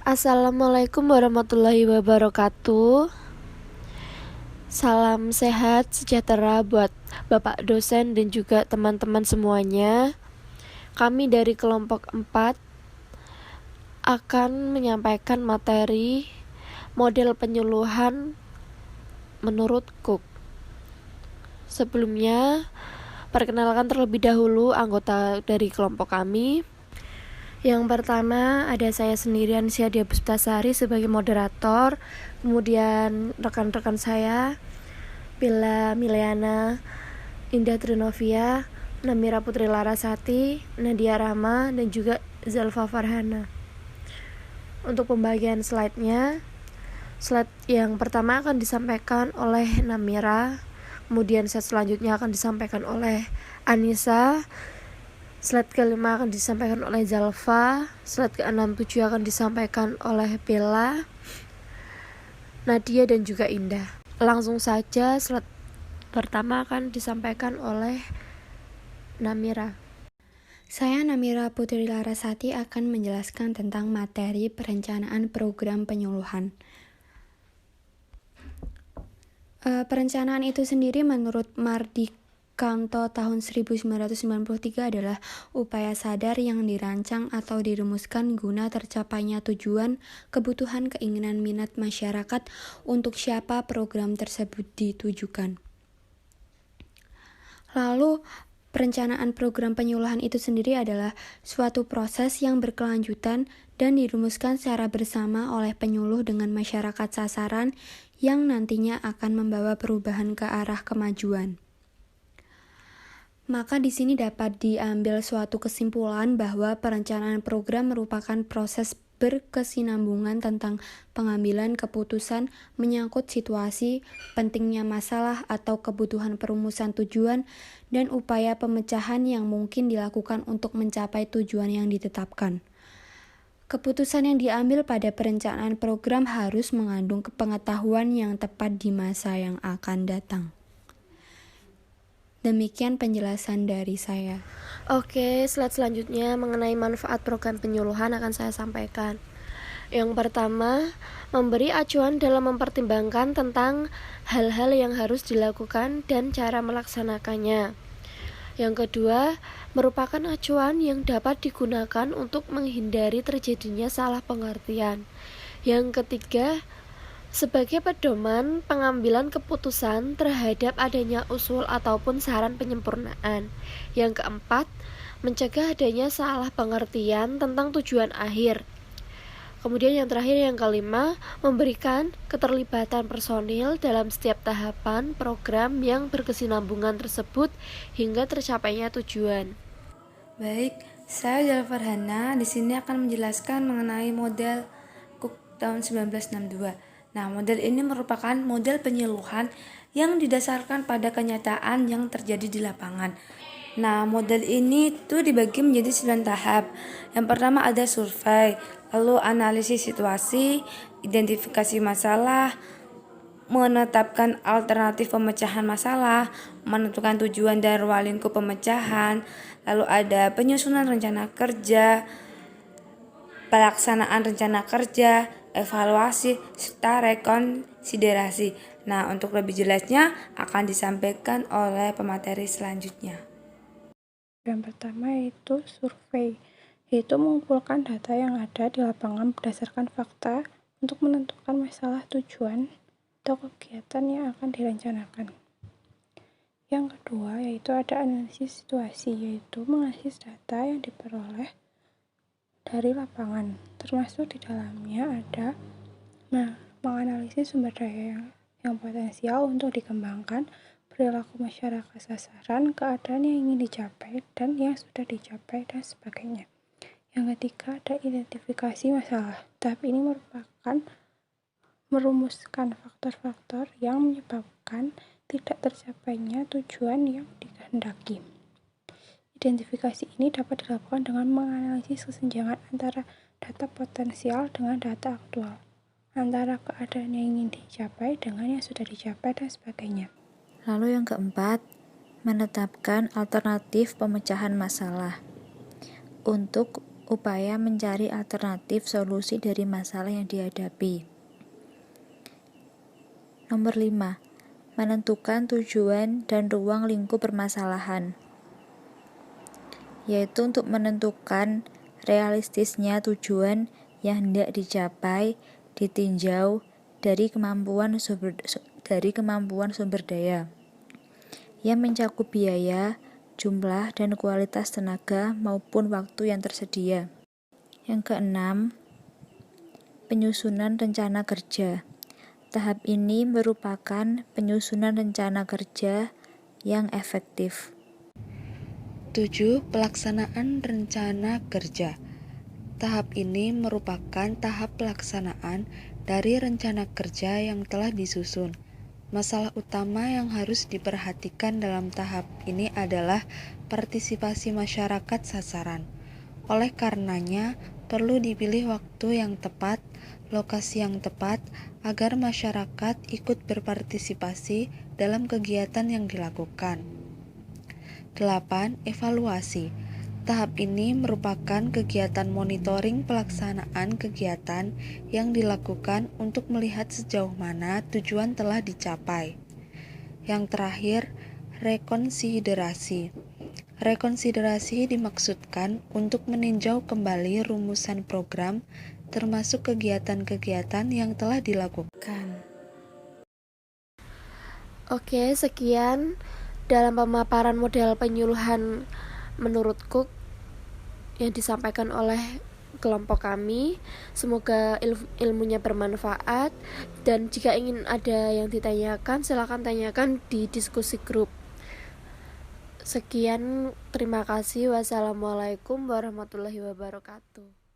Assalamualaikum warahmatullahi wabarakatuh. Salam sehat sejahtera buat Bapak dosen dan juga teman-teman semuanya. Kami dari kelompok 4 akan menyampaikan materi model penyuluhan menurut Cook. Sebelumnya, perkenalkan terlebih dahulu anggota dari kelompok kami. Yang pertama ada saya sendiri, Anisia Puspitasari sebagai moderator. Kemudian rekan-rekan saya Bella Miliana, Indah Trinovia, Namira Putri Larasati, Nadia Rama, dan juga Zalfa Farhana. Untuk pembagian slide-nya, slide yang pertama akan disampaikan oleh Namira, kemudian slide selanjutnya akan disampaikan oleh Anissa, slide kelima akan disampaikan oleh Zalfa, slide ke-6-7 akan disampaikan oleh Bella, Nadia, dan juga Indah. Langsung saja slide pertama akan disampaikan oleh Namira. Saya Namira Putri Larasati akan menjelaskan tentang materi perencanaan program penyuluhan. Perencanaan itu sendiri menurut Mardikanto tahun 1993 adalah upaya sadar yang dirancang atau dirumuskan guna tercapainya tujuan, kebutuhan, keinginan, minat masyarakat untuk siapa program tersebut ditujukan. Lalu, perencanaan program penyuluhan itu sendiri adalah suatu proses yang berkelanjutan dan dirumuskan secara bersama oleh penyuluh dengan masyarakat sasaran yang nantinya akan membawa perubahan ke arah kemajuan. Maka di sini dapat diambil suatu kesimpulan bahwa perencanaan program merupakan proses berkesinambungan tentang pengambilan keputusan menyangkut situasi, pentingnya masalah atau kebutuhan perumusan tujuan, dan upaya pemecahan yang mungkin dilakukan untuk mencapai tujuan yang ditetapkan. Keputusan yang diambil pada perencanaan program harus mengandung pengetahuan yang tepat di masa yang akan datang. Demikian penjelasan dari saya. Oke, slide selanjutnya mengenai manfaat program penyuluhan akan saya sampaikan. Yang pertama, memberi acuan dalam mempertimbangkan tentang hal-hal yang harus dilakukan dan cara melaksanakannya. Yang kedua, merupakan acuan yang dapat digunakan untuk menghindari terjadinya salah pengertian. Yang ketiga, sebagai pedoman pengambilan keputusan terhadap adanya usul ataupun saran penyempurnaan. Yang keempat, mencegah adanya salah pengertian tentang tujuan akhir. Kemudian yang terakhir, yang kelima, memberikan keterlibatan personil dalam setiap tahapan program yang berkesinambungan tersebut hingga tercapainya tujuan. Baik, saya Zalfa Farhana di sini akan menjelaskan mengenai model Cook tahun 1962. Nah, model ini merupakan model penyuluhan yang didasarkan pada kenyataan yang terjadi di lapangan. Nah, model ini tuh dibagi menjadi 9 tahap. Yang pertama ada survei, lalu analisis situasi, identifikasi masalah, menetapkan alternatif pemecahan masalah, menentukan tujuan dan ruang lingkup pemecahan, lalu ada penyusunan rencana kerja, pelaksanaan rencana kerja, evaluasi, serta rekonsiderasi. Nah, untuk lebih jelasnya akan disampaikan oleh pemateri selanjutnya. Yang pertama yaitu survei, yaitu mengumpulkan data yang ada di lapangan berdasarkan fakta untuk menentukan masalah tujuan atau kegiatan yang akan direncanakan. Yang kedua yaitu ada analisis situasi, yaitu menganalisis data yang diperoleh dari lapangan, termasuk di dalamnya ada menganalisis sumber daya yang potensial untuk dikembangkan, perilaku masyarakat sasaran, keadaan yang ingin dicapai dan yang sudah dicapai, dan sebagainya. Yang ketiga ada identifikasi masalah. Tahap ini merupakan merumuskan faktor-faktor yang menyebabkan tidak tercapainya tujuan yang dikehendaki. Identifikasi ini dapat dilakukan dengan menganalisis kesenjangan antara data potensial dengan data aktual, antara keadaan yang ingin dicapai dengan yang sudah dicapai, dan sebagainya. Lalu yang keempat, menetapkan alternatif pemecahan masalah. Untuk upaya mencari alternatif solusi dari masalah yang dihadapi. Nomor 5. Menentukan tujuan dan ruang lingkup permasalahan, yaitu untuk menentukan realistisnya tujuan yang hendak dicapai ditinjau dari kemampuan sumber daya yang mencakup biaya, jumlah, dan kualitas tenaga maupun waktu yang tersedia. Yang keenam, penyusunan rencana kerja. Tahap ini merupakan penyusunan rencana kerja yang efektif. 7. Pelaksanaan rencana kerja. Tahap ini merupakan tahap pelaksanaan dari rencana kerja yang telah disusun. Masalah utama yang harus diperhatikan dalam tahap ini adalah partisipasi masyarakat sasaran. Oleh karenanya, perlu dipilih waktu yang tepat, lokasi yang tepat, agar masyarakat ikut berpartisipasi dalam kegiatan yang dilakukan. 8. Evaluasi. Tahap ini merupakan kegiatan monitoring pelaksanaan kegiatan yang dilakukan untuk melihat sejauh mana tujuan telah dicapai. Yang terakhir, rekonsiderasi. Rekonsiderasi dimaksudkan untuk meninjau kembali rumusan program termasuk kegiatan-kegiatan yang telah dilakukan. Oke, sekian dalam pemaparan model penyuluhan menurut Cook yang disampaikan oleh kelompok kami. Semoga ilmunya bermanfaat, dan jika ingin ada yang ditanyakan, silakan tanyakan di diskusi grup. Sekian, terima kasih. Wassalamualaikum warahmatullahi wabarakatuh.